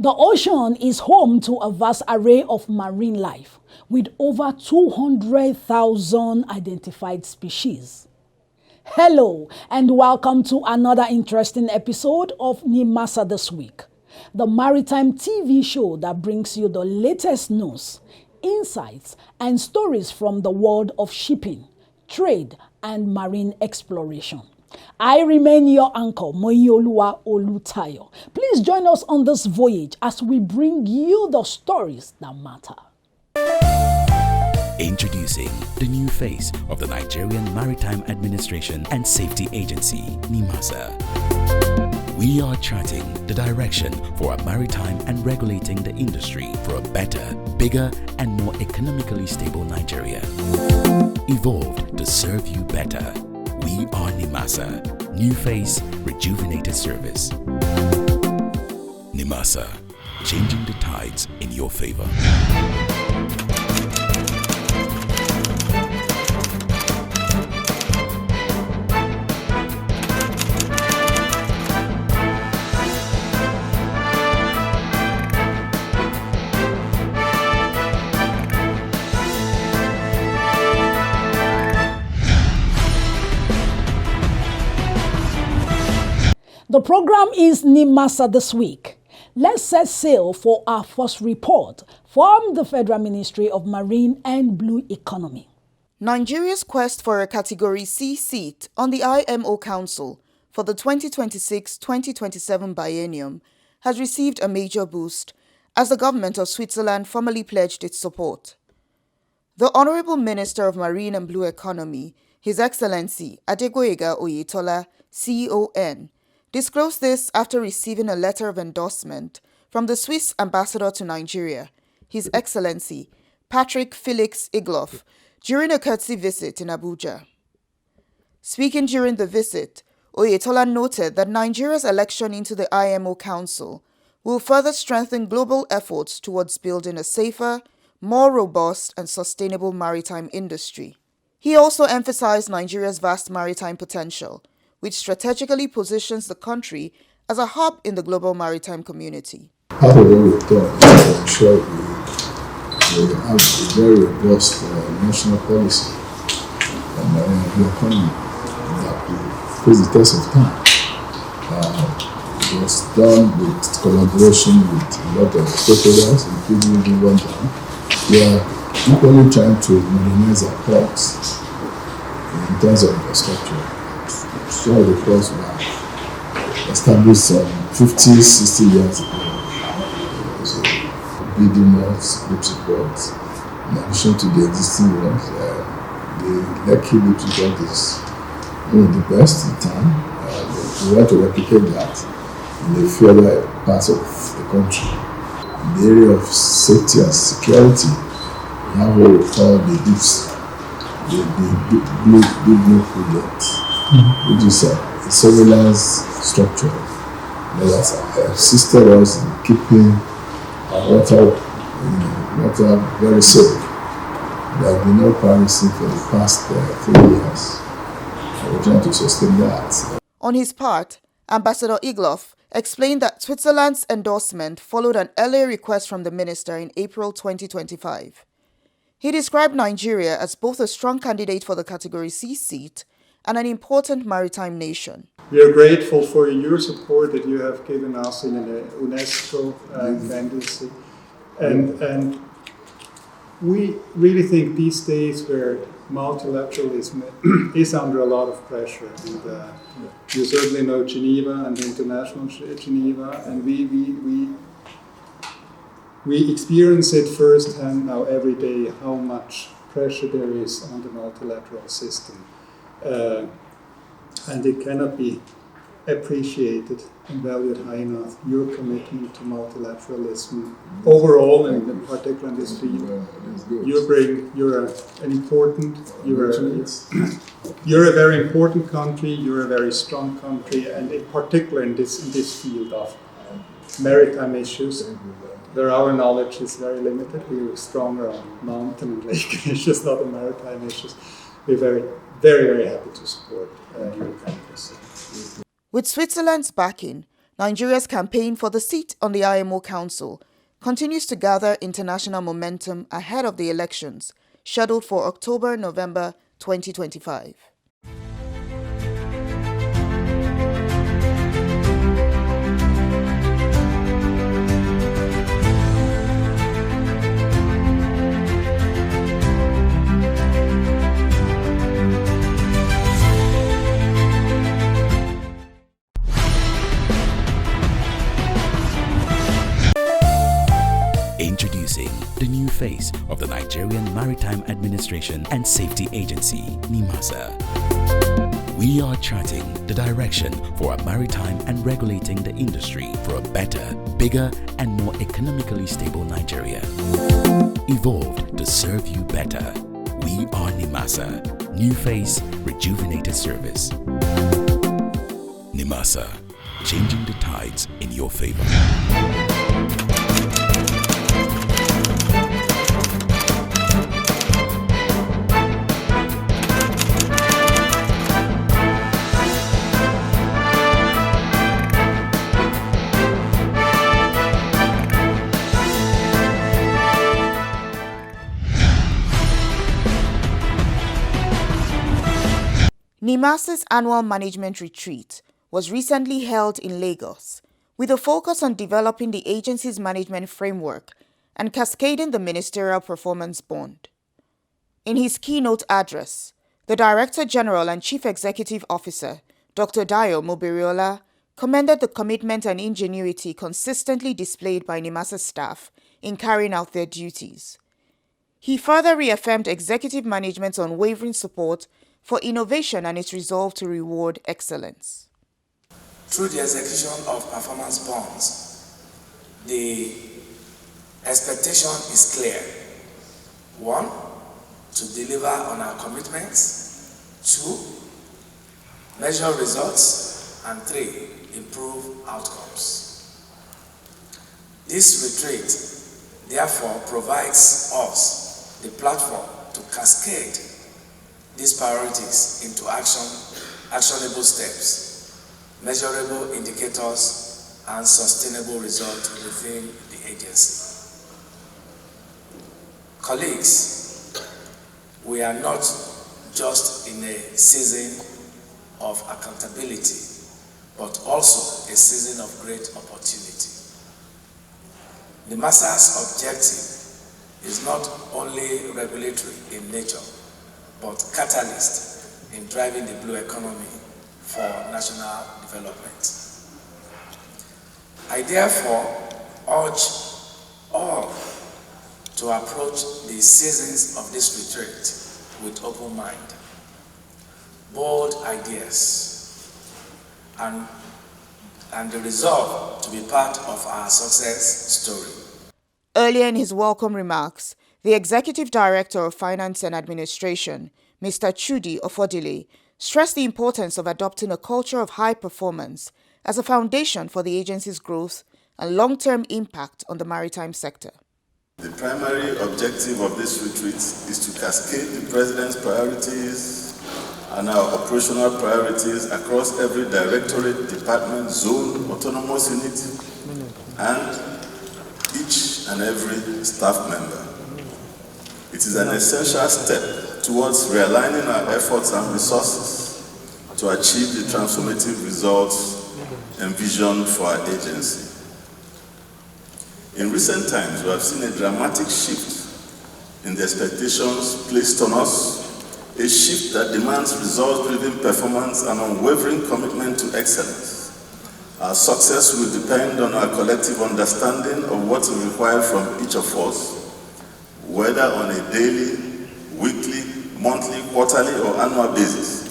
The ocean is home to a vast array of marine life, with over 200,000 identified species. Hello, and welcome to another interesting episode of NIMASA This Week, the maritime TV show that brings you the latest news, insights, and stories from the world of shipping, trade, and marine exploration. I remain your anchor, Moyoluwa Olutayo. Please join us on this voyage as we bring you the stories that matter. Introducing the new face of the Nigerian Maritime Administration and Safety Agency, NIMASA. We are charting the direction for a maritime and regulating the industry for a better, bigger, and more economically stable Nigeria. Evolved to serve you better. We are NIMASA. New face, rejuvenated service. NIMASA. Changing the tides in your favor. The program is NIMASA This Week. Let's set sail for our first report from the Federal Ministry of Marine and Blue Economy. Nigeria's quest for a Category C seat on the IMO Council for the 2026-2027 biennium has received a major boost as the government of Switzerland formally pledged its support. The Honorable Minister of Marine and Blue Economy, His Excellency Adegboyega Oyetola, CON, disclosed this after receiving a letter of endorsement from the Swiss ambassador to Nigeria, His Excellency Patrick Felix Igloff, during a courtesy visit in Abuja. Speaking during the visit, Oyetola noted that Nigeria's election into the IMO Council will further strengthen global efforts towards building a safer, more robust and sustainable maritime industry. He also emphasized Nigeria's vast maritime potential, which strategically positions the country as a hub in the global maritime community. Part of what we've done is to ensure we have a very robust national policy on the economy that will face the test of time. It was done with collaboration with a lot of stakeholders, including the one down. We are equally trying to modernize our ports in terms of infrastructure. Some of the ports were established 50, 60 years ago. So, building ports, Lipsy ports, in addition to the existing ones, the Lekki Lipsy port is one of the best in town. We want to replicate that in the further parts of the country. In the area of safety and security, we have what we call the BIPS, the Big Blue Project. Which is a surveillance structure that has assisted us in keeping our water very safe. There have been no piracy for the past 3 years. We're trying to sustain that. On his part, Ambassador Igloff explained that Switzerland's endorsement followed an earlier request from the minister in April 2025. He described Nigeria as both a strong candidate for the Category C seat and an important maritime nation. We are grateful for your support that you have given us in the UNESCO candidacy. And we really think these days where multilateralism is under a lot of pressure, and you certainly know Geneva and the International Geneva, and we experience it firsthand now every day how much pressure there is on the multilateral system. And it cannot be appreciated and valued high enough, your commitment to multilateralism overall, and in particular in this field. You're a very important country, you're a very strong country, and in particular in this field of maritime issues, where our knowledge is very limited. We're stronger on mountain and lake issues, not on maritime issues. We're very, very happy to support your candidacy. With Switzerland's backing, Nigeria's campaign for the seat on the IMO Council continues to gather international momentum ahead of the elections, scheduled for October-November 2025. Introducing the new face of the Nigerian Maritime Administration and Safety Agency, NIMASA. We are charting the direction for a maritime and regulating the industry for a better, bigger, and more economically stable Nigeria. Evolved to serve you better. We are NIMASA. New face, rejuvenated service. NIMASA, changing the tides in your favor. NIMASA's annual management retreat was recently held in Lagos, with a focus on developing the agency's management framework and cascading the Ministerial Performance Bond. In his keynote address, the Director-General and Chief Executive Officer, Dr. Dayo Mobereola, commended the commitment and ingenuity consistently displayed by NIMASA staff in carrying out their duties. He further reaffirmed executive management's unwavering support for innovation and its resolve to reward excellence. Through the execution of performance bonds, the expectation is clear. 1, to deliver on our commitments. 2, measure results. And 3, improve outcomes. This retreat, therefore, provides us the platform to cascade these priorities into actionable steps, measurable indicators, and sustainable results within the agency. Colleagues, we are not just in a season of accountability, but also a season of great opportunity. NIMASA's objective is not only regulatory in nature, but catalyst in driving the blue economy for national development. I therefore urge all to approach the seasons of this retreat with open mind, bold ideas, and the resolve to be part of our success story. Earlier in his welcome remarks, the Executive Director of Finance and Administration, Mr. Chudi Ofodile, stressed the importance of adopting a culture of high performance as a foundation for the agency's growth and long-term impact on the maritime sector. The primary objective of this retreat is to cascade the President's priorities and our operational priorities across every directorate, department, zone, autonomous unit, and each and every staff member. It is an essential step towards realigning our efforts and resources to achieve the transformative results envisioned for our agency. In recent times, we have seen a dramatic shift in the expectations placed on us, a shift that demands results-driven performance and unwavering commitment to excellence. Our success will depend on our collective understanding of what is required from each of us, whether on a daily, weekly, monthly, quarterly, or annual basis.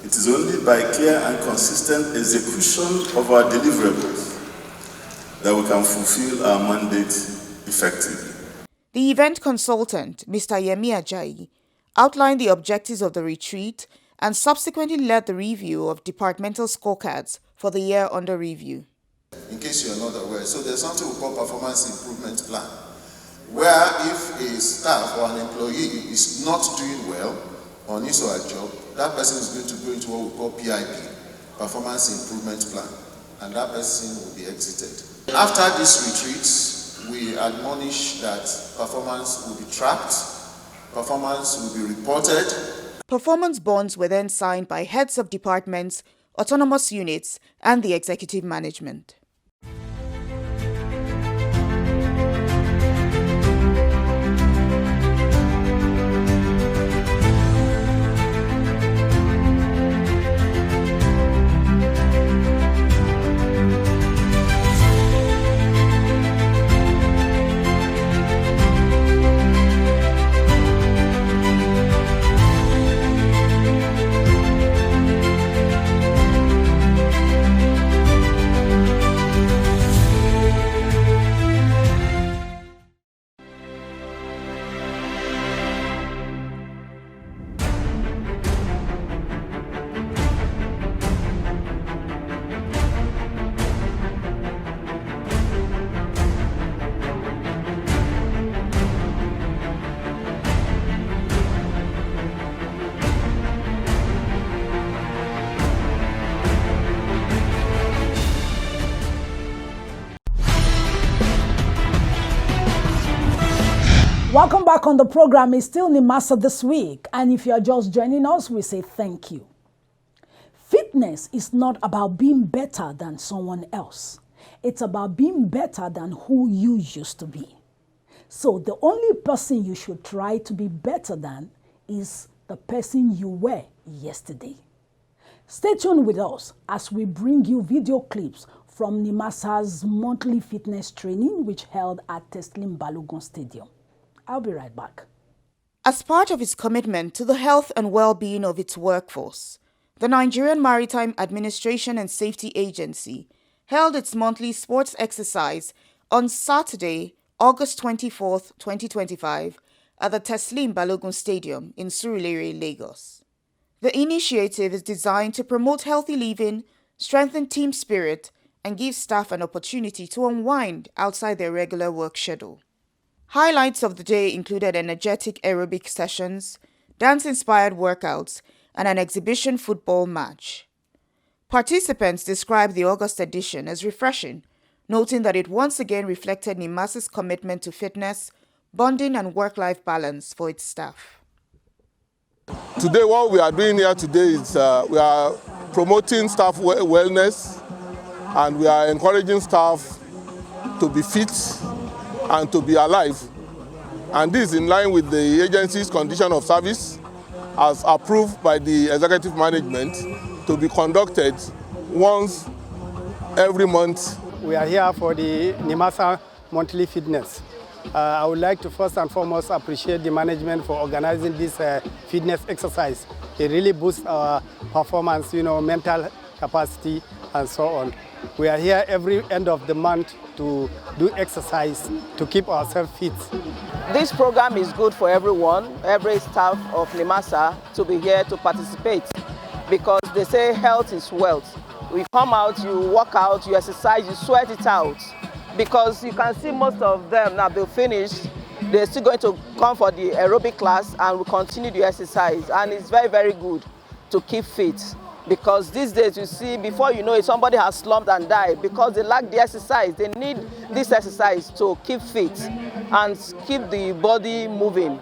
It is only by clear and consistent execution of our deliverables that we can fulfill our mandate effectively. The event consultant, Mr. Yemi Ajayi, outlined the objectives of the retreat and subsequently led the review of departmental scorecards for the year under review. In case you're not aware, so there's something we call performance improvement plan, where if a staff or an employee is not doing well on his or her job, that person is going to go into what we call PIP, performance improvement plan. and that person will be exited. After these retreats, we admonish that performance will be tracked, performance will be reported. Performance bonds were then signed by heads of departments, autonomous units, and the executive management. Welcome back on the program. It's still NIMASA this week, and if you're just joining us, we say thank you. Fitness is not about being better than someone else. It's about being better than who you used to be. So the only person you should try to be better than is the person you were yesterday. Stay tuned with us as we bring you video clips from NIMASA's monthly fitness training, which held at Teslim Balogun Stadium. I'll be right back. As part of its commitment to the health and well-being of its workforce, the Nigerian Maritime Administration and Safety Agency held its monthly sports exercise on Saturday, August 24, 2025, at the Teslim Balogun Stadium in Surulere, Lagos. The initiative is designed to promote healthy living, strengthen team spirit, and give staff an opportunity to unwind outside their regular work schedule. Highlights of the day included energetic aerobic sessions, dance-inspired workouts, and an exhibition football match. Participants described the August edition as refreshing, noting that it once again reflected NIMASA's commitment to fitness, bonding, and work-life balance for its staff. Today, what we are doing here today is we are promoting staff wellness, and we are encouraging staff to be fit and to be alive. And this is in line with the agency's condition of service as approved by the executive management to be conducted once every month. We are here for the NIMASA monthly fitness. I would like to first and foremost appreciate the management for organizing this fitness exercise. It really boosts our performance, mental capacity and so on. We are here every end of the month to do exercise to keep ourselves fit. This program is good for everyone, every staff of NIMASA to be here to participate, because they say health is wealth. You come out, you work out, you exercise, you sweat it out. Because you can see most of them now, they'll finish, they're still going to come for the aerobic class and will continue the exercise. And it's very, very good to keep fit. Because these days, you see, before you know it, somebody has slumped and died because they lack the exercise. They need this exercise to keep fit and keep the body moving.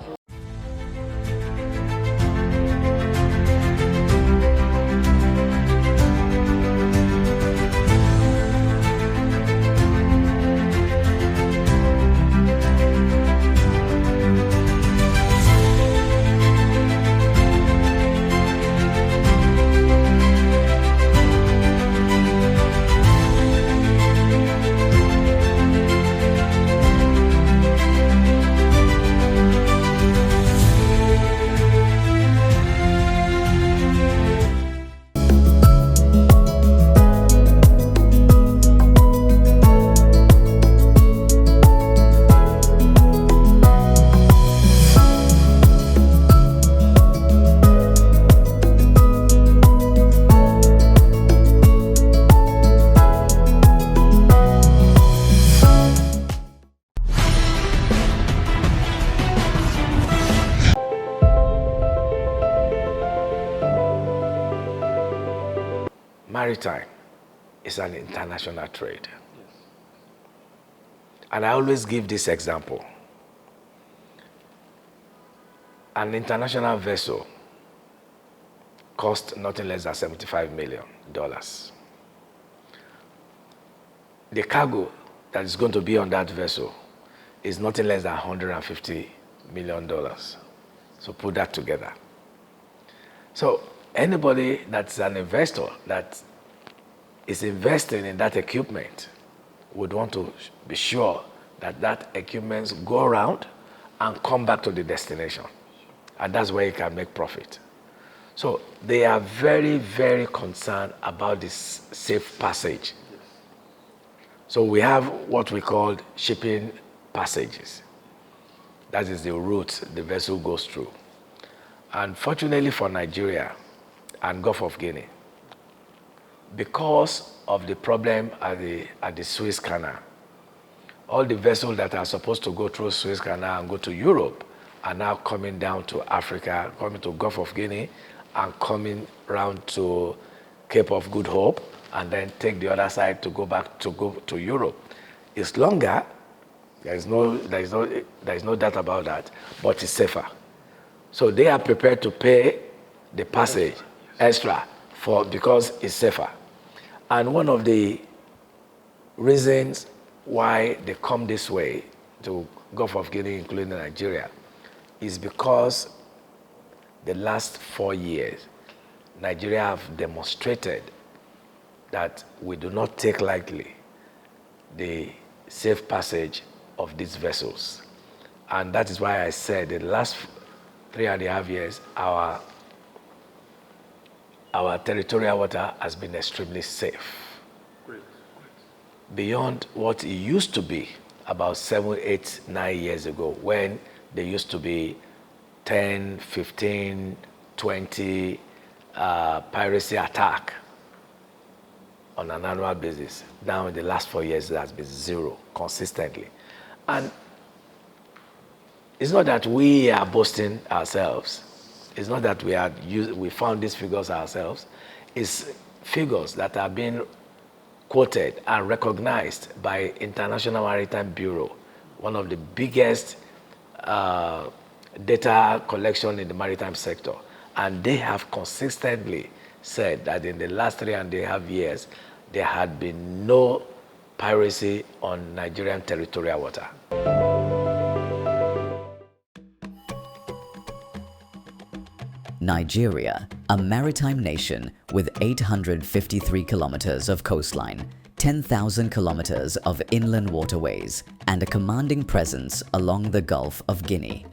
Maritime is an international trade. And I always give this example. An international vessel costs nothing less than $75 million. The cargo that is going to be on that vessel is nothing less than $150 million. So put that together. So anybody that's an investor that is investing in that equipment would want to be sure that that equipment go around and come back to the destination. And that's where you can make profit. So they are very, very concerned about this safe passage. So we have what we call shipping passages. That is the route the vessel goes through. Unfortunately for Nigeria and Gulf of Guinea, because of the problem at the Suez Canal, all the vessels that are supposed to go through Suez Canal and go to Europe are now coming down to Africa, coming to Gulf of Guinea, and coming round to Cape of Good Hope, and then take the other side to go to Europe. It's longer. There is no doubt about that, but it's safer. So they are prepared to pay the passage extra because it's safer. And one of the reasons why they come this way to Gulf of Guinea, including Nigeria, is because the last 4 years, Nigeria have demonstrated that we do not take lightly the safe passage of these vessels. And that is why I said in the last 3.5 years, our territorial water has been extremely safe. Great. Beyond what it used to be about 7, 8, 9 years ago, when there used to be 10, 15, 20 piracy attack on an annual basis. Now in the last 4 years, it has been 0 consistently. And it's not that we are boasting ourselves. It's not that we found these figures ourselves. It's figures that are being quoted and recognized by International Maritime Bureau, one of the biggest data collection in the maritime sector. And they have consistently said that in the last 3.5 years, there had been no piracy on Nigerian territorial water. Nigeria, a maritime nation with 853 kilometers of coastline, 10,000 kilometers of inland waterways, and a commanding presence along the Gulf of Guinea.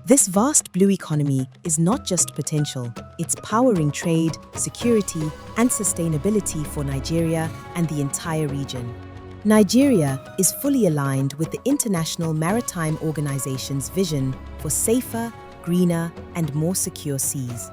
This vast blue economy is not just potential, it's powering trade, security, and sustainability for Nigeria and the entire region. Nigeria is fully aligned with the International Maritime Organization's vision for safer, greener, and more secure seas.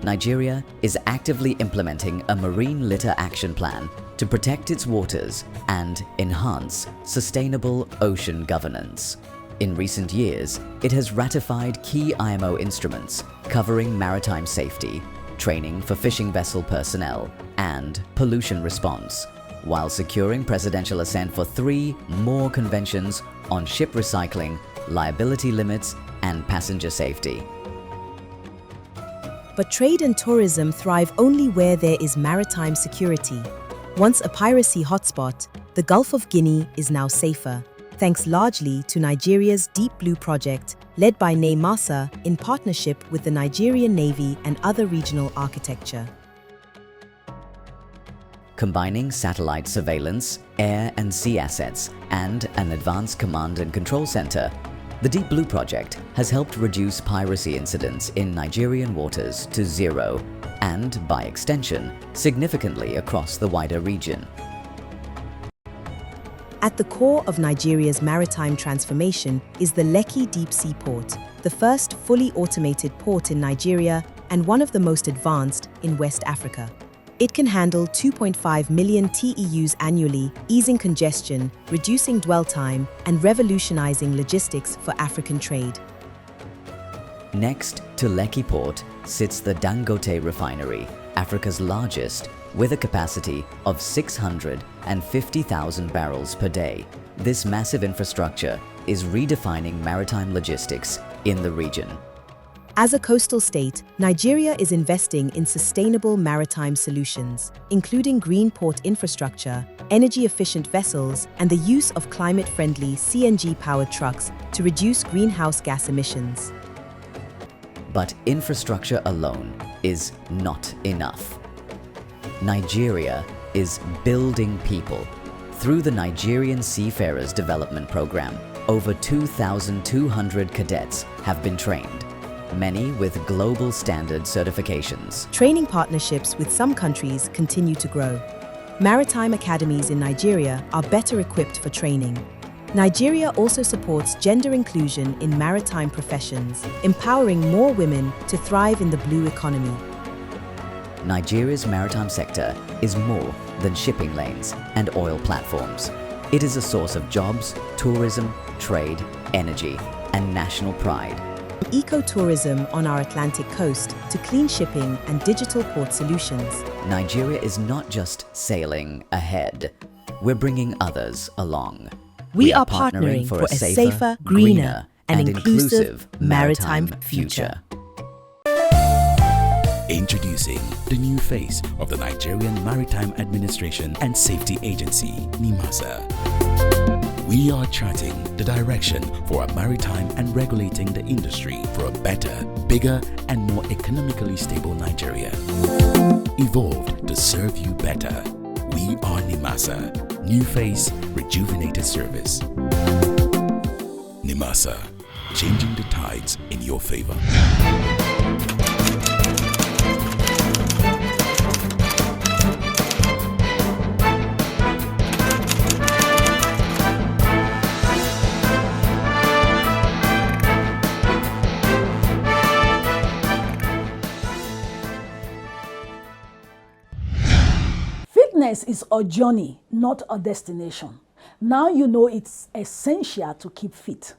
Nigeria is actively implementing a marine litter action plan to protect its waters and enhance sustainable ocean governance. In recent years, it has ratified key IMO instruments covering maritime safety, training for fishing vessel personnel, and pollution response, while securing presidential assent for 3 more conventions on ship recycling, liability limits, and passenger safety. But trade and tourism thrive only where there is maritime security. Once a piracy hotspot, the Gulf of Guinea is now safer, thanks largely to Nigeria's Deep Blue project, led by NIMASA in partnership with the Nigerian Navy and other regional architecture. Combining satellite surveillance, air and sea assets, and an advanced command and control center, the Deep Blue project has helped reduce piracy incidents in Nigerian waters to 0, and, by extension, significantly across the wider region. At the core of Nigeria's maritime transformation is the Lekki Deep Sea Port, the first fully automated port in Nigeria and one of the most advanced in West Africa. It can handle 2.5 million TEUs annually, easing congestion, reducing dwell time, and revolutionizing logistics for African trade. Next to Lekki Port sits the Dangote refinery, Africa's largest, with a capacity of 650,000 barrels per day. This massive infrastructure is redefining maritime logistics in the region. As a coastal state, Nigeria is investing in sustainable maritime solutions, including green port infrastructure, energy-efficient vessels, and the use of climate-friendly CNG-powered trucks to reduce greenhouse gas emissions. But infrastructure alone is not enough. Nigeria is building people. Through the Nigerian Seafarers Development Program, over 2,200 cadets have been trained, many with global standard certifications. Training partnerships with some countries continue to grow. Maritime academies in Nigeria are better equipped for training. Nigeria also supports gender inclusion in maritime professions, empowering more women to thrive in the blue economy. Nigeria's maritime sector is more than shipping lanes and oil platforms. It is a source of jobs, tourism, trade, energy, and national pride. Ecotourism on our Atlantic coast to clean shipping and digital port solutions. Nigeria is not just sailing ahead. We're bringing others along. We are partnering for a safer, greener, and inclusive maritime future. Introducing the new face of the Nigerian Maritime Administration and Safety Agency, NIMASA. We are charting the direction for a maritime and regulating the industry for a better, bigger, and more economically stable Nigeria. Evolved to serve you better. We are NIMASA. New face, rejuvenated service. NIMASA, changing the tides in your favor. Fitness is a journey, not a destination. Now you know it's essential to keep fit.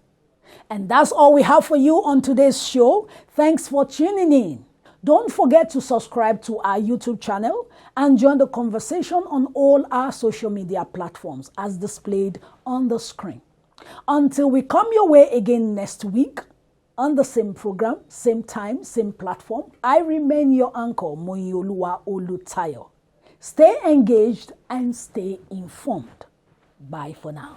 And that's all we have for you on today's show. Thanks for tuning in. Don't forget to subscribe to our YouTube channel and join the conversation on all our social media platforms as displayed on the screen. Until we come your way again next week on the same program, same time, same platform, I remain your anchor, Moyoluwa Olutayo. Stay engaged and stay informed. Bye for now.